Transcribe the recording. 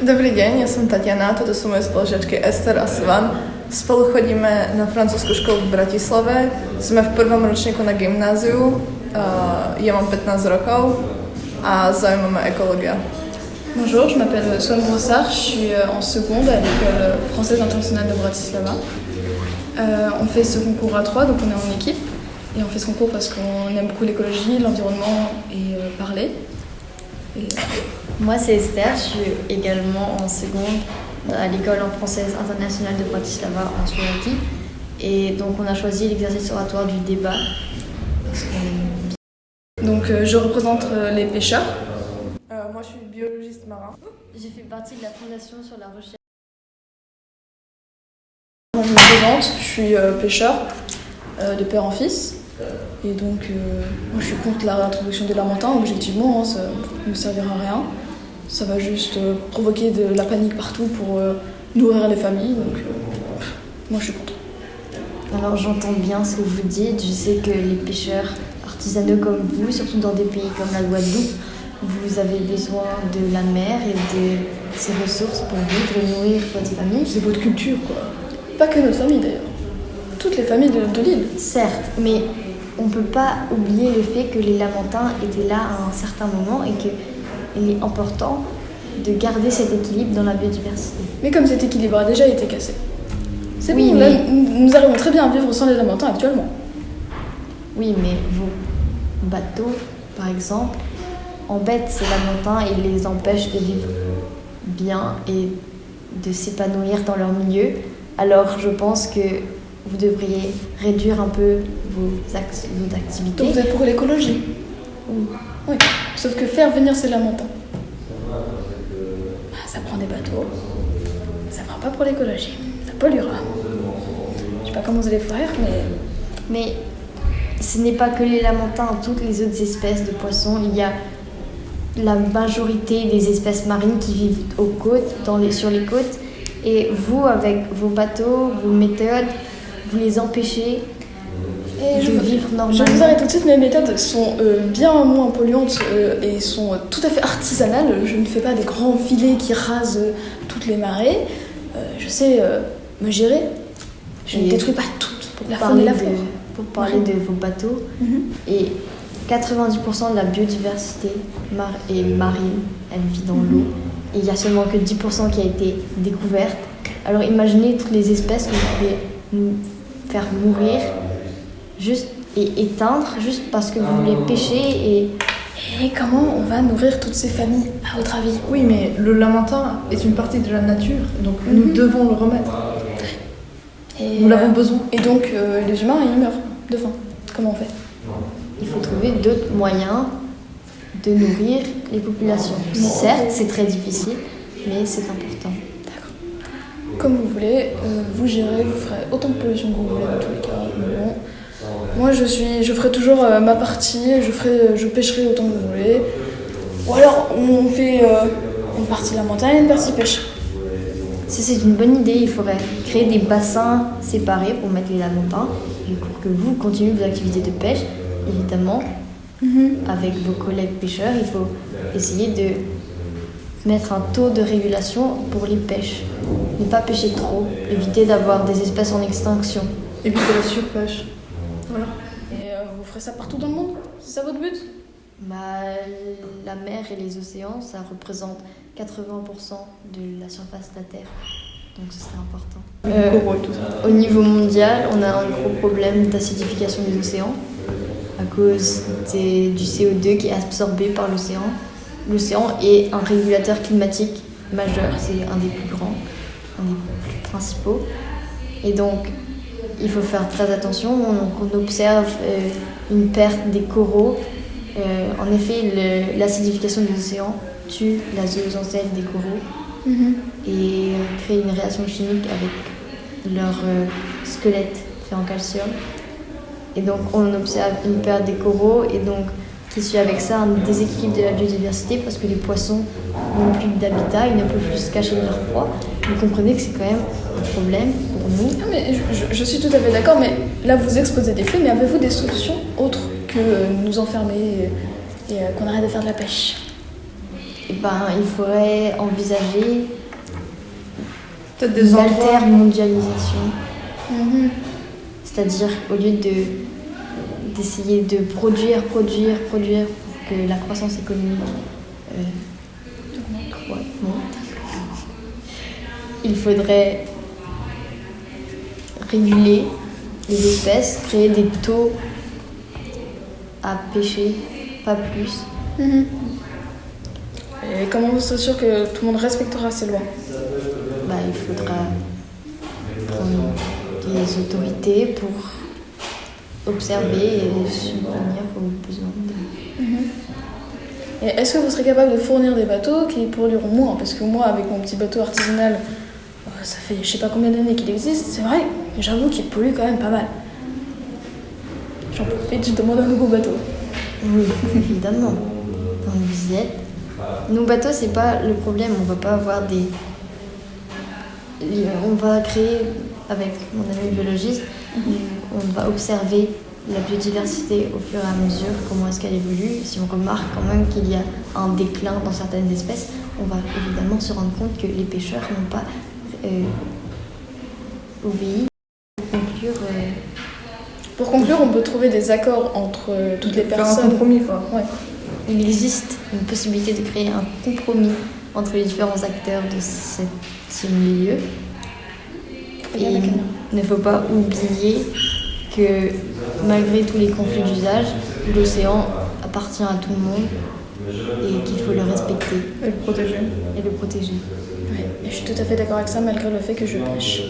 Dobrý deň, ja som Tatiana, toto sú moje spolužiačky Ester a Svan. Spolu chodíme na francúzsku školu v Bratislave, sme v prvom ročníku na gymnáziu, ja mám 15 rokov a zaujíma ma ekológia. Bonjour, je m'appelle Swan Brossard, je suis en seconde à l'école française internationale de Bratislava. On fait ce concours à 3, donc on est en équipe. Et on fait ce concours parce qu'on aime beaucoup l'écologie, l'environnement et parler. Moi c'est Esther, je suis également en seconde à l'école française internationale de Bratislava en Slovaquie. Et donc on a choisi l'exercice oratoire du débat. Donc je représente les pêcheurs. Moi je suis biologiste marin. J'ai fait partie de la fondation sur la recherche. Je me présente, je suis pêcheur de père en fils. Et donc moi je suis contre la réintroduction des lamentins, objectivement, ça ne me servira à rien. Ça va juste provoquer de la panique partout pour nourrir les familles, donc moi je suis contre. Alors j'entends bien ce que vous dites, je sais que les pêcheurs artisanaux comme vous, surtout dans des pays comme la Guadeloupe, vous avez besoin de la mer et de ses ressources pour vivre et nourrir votre famille. C'est votre culture quoi. Pas que notre famille d'ailleurs, toutes les familles de l'île. Certes, mais on ne peut pas oublier le fait que les lamentins étaient là à un certain moment et qu'il est important de garder cet équilibre dans la biodiversité. Mais comme cet équilibre a déjà été cassé, c'est oui, bon, mais... là, nous arrivons très bien à vivre sans les lamentins actuellement. Oui, mais vos bateaux, par exemple, embêtent ces lamentins et les empêchent de vivre bien et de s'épanouir dans leur milieu. Alors je pense que vous devriez réduire un peu vos activités. Donc vous êtes pour l'écologie? Oui. Sauf que faire venir ces lamentins, ça prend des bateaux, ça ne prend pas pour l'écologie, ça polluera. Je sais pas comment vous allez faire, mais ce n'est pas que les lamentins, toutes les autres espèces de poissons. Il y a la majorité des espèces marines qui vivent aux côtes, sur les côtes. Et vous, avec vos bateaux, vos méthodes, vous les empêchez de vivre normalement. Je vous arrête tout de suite, mes méthodes sont bien moins polluantes et sont tout à fait artisanales. Je ne fais pas des grands filets qui rasent toutes les marées. Je sais me gérer. Je ne détruis pas toute la faune et la flore. Pour parler de vos bateaux, et 90% de la biodiversité est marine, elle vit dans l'eau. Et il n'y a seulement que 10% qui a été découverte. Alors imaginez toutes les espèces que vous pouvez nous faire mourir et éteindre juste parce que vous voulez pêcher Et comment on va nourrir toutes ces familles, à votre avis? Oui, mais le lamentin est une partie de la nature, donc nous devons le remettre. Et nous l'avons besoin. Et donc les humains, ils meurent de faim. Comment on fait? Il faut trouver d'autres moyens de nourrir les populations. Certes, c'est très difficile, mais c'est important. D'accord. Comme vous voulez, vous gérez, vous ferez autant de pollution que vous voulez dans tous les cas. Mais bon, moi je ferai toujours ma partie, je pêcherai autant que vous voulez. Ou alors on fait une partie lamentine et une partie pêche. Si c'est une bonne idée, il faudrait créer des bassins séparés pour mettre les lamentins et pour que vous continuez vos activités de pêche, évidemment. Avec vos collègues pêcheurs, il faut essayer de mettre un taux de régulation pour les pêches. Ne pas pêcher trop, éviter d'avoir des espèces en extinction. Éviter la surpêche. Voilà. Et vous ferez ça partout dans le monde? C'est ça votre but? La mer et les océans, ça représente 80% de la surface de la Terre. Donc ce serait important. Au niveau mondial, on a un gros problème d'acidification des océans à cause du CO2 qui est absorbé par l'océan. L'océan est un régulateur climatique majeur, c'est un des plus grands, un des plus principaux. Et donc, il faut faire très attention. On observe une perte des coraux. En effet, l'acidification des océans tue la zooxanthelle des coraux et crée une réaction chimique avec leur squelette fait en calcium. Et donc on observe une perte des coraux et donc qui suit avec ça un déséquilibre de la biodiversité parce que les poissons n'ont plus d'habitat, ils ne peuvent plus se cacher de leur proie. Vous comprenez que c'est quand même un problème pour nous. Ah mais je suis tout à fait d'accord, mais là vous exposez des faits, mais avez-vous des solutions autres que nous enfermer et qu'on arrête de faire de la pêche? eh ben, il faudrait envisager Peut-être des une endroits. altermondialisation. Mhm. C'est-à-dire, au lieu d'essayer de produire pour que la croissance économique monte, il faudrait réguler les espèces, créer des taux à pêcher, pas plus. Mhm. Et comment vous êtes sûr que tout le monde respectera ces lois? Bah, il faudra prendre des autorités pour observer et subvenir aux besoins. Et est-ce que vous serez capable de fournir des bateaux qui pollueront moins? Parce que moi, avec mon petit bateau artisanal, ça fait je sais pas combien d'années qu'il existe, c'est vrai, mais j'avoue qu'il pollue quand même pas mal. J'en profite, je demande un nouveau bateau. Oui, évidemment. Donc vous y êtes. Nos bateaux, c'est pas le problème. On va pas avoir des. On va créer, avec mon ami biologiste, on va observer la biodiversité au fur et à mesure, comment est-ce qu'elle évolue. Si on remarque quand même qu'il y a un déclin dans certaines espèces, on va évidemment se rendre compte que les pêcheurs n'ont pas obéi pour conclure. Pour conclure, on peut trouver des accords entre toutes les Faire un personnes. compromis, quoi. Ouais. Il existe une possibilité de créer un compromis entre les différents acteurs de ce milieu. Et il ne faut pas oublier que malgré tous les conflits d'usage, l'océan appartient à tout le monde et qu'il faut le respecter Et le protéger. et le protéger. Ouais. Et je suis tout à fait d'accord avec ça, malgré le fait que je pêche.